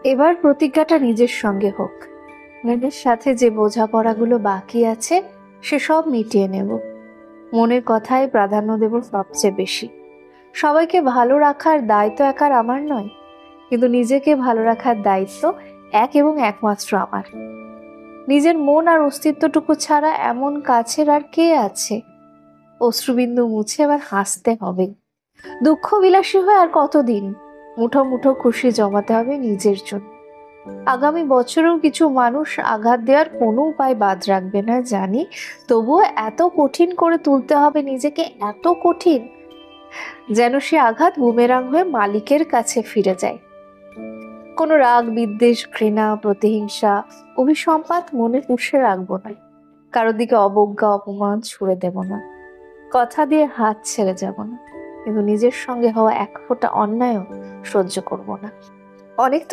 এবার প্রতিজ্ঞাটা নিজের সঙ্গে হোক। মনের সাথে যে বোঝাপড়াগুলো বাকি আছে সেসব মিটিয়ে নেব। মনের কথাই প্রাধান্য দেব সবচেয়ে বেশি। সবাইকে ভালো রাখার দায়িত্ব একার আমার নয়, কিন্তু নিজেকে ভালো রাখার দায়িত্ব এক এবং একমাত্র আমার। নিজের মন আর অস্তিত্বটুকু ছাড়া এমন কাছের আর কে আছে? অশ্রুবিন্দু মুছে এবার হাসতে হবে। দুঃখ বিলাসী হয়ে আর কতদিন? মুঠো মুঠো খুশি জমাতে হবে নিজের জন্য। আগামী বছরেও কিছু মানুষ আঘাত দেওয়ার কোনো উপায় বাদ রাখবে না জানি, তবুও এত কঠিন করে তুলতে হবে নিজেকে, এত কঠিন যেন সে আঘাত বুমেরাং হয়ে মালিকের কাছে ফিরে যায়। কোনো রাগ, বিদ্বেষ, ঘৃণা, প্রতিহিংসা, অভিসম্পাত মনে পুষে রাখবো না। কারো দিকে অবজ্ঞা, অপমান ছুড়ে দেব না। কথা দিয়ে হাত ছেড়ে যাব না, কিন্তু নিজের সঙ্গে হওয়া এক ফোঁটা অন্যায়ও সহ্য করব না। অনেক